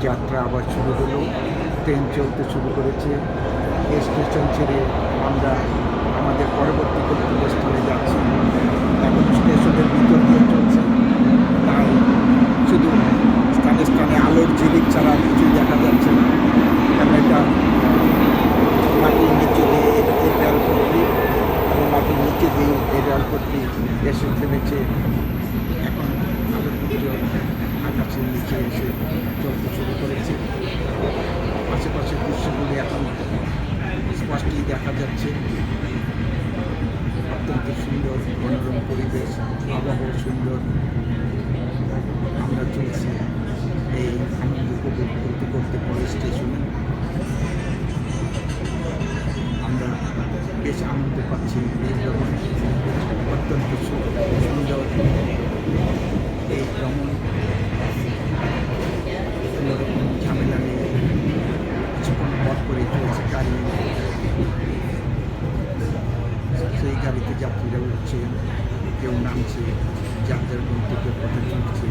যাত্রা আবার শুরু হলো। ট্রেন চলতে শুরু করেছে। স্টেশন ছেড়ে আমরা আমাদের পরবর্তী গন্তব্যস্থলে যাচ্ছি। এখন স্টেশনের ভিতর দিয়ে চলছে, তাই শুধু স্থানে স্থানে আলোর ঝিলিক ছাড়া কিছুই দেখা যাচ্ছে না। কারণ এটা মাটির নিচে দিয়ে এই রেলপথটি এবং মাটির নিচে দিয়ে এই রেলপথটি এসে থেমেছে। এখন আলোকপুঞ্জ আকাশের নিচে এসে চলতে শুরু করেছে। আশেপাশের দৃশ্যগুলি এখন স্পষ্টই দেখা যাচ্ছে। অত্যন্ত সুন্দর মনোরম পরিবেশ, আবহাওয়া সুন্দর। আমরা চলছি এই আনন্দ উপভোগ করতে করতে পরে স্টেশনে। আমরা বেশ আনন্দ পাচ্ছি এই ভ্রমণ। অত্যন্ত সুন্দর এই ভ্রমণ। কোনোরকম ঝামেলা নেই। কিছুক্ষণ পর করে চলছে গাড়ি, সেই গাড়িতে যাত্রীরা উঠছে, কেউ নামছে, যার যার গন্তব্যের পথে চলছে।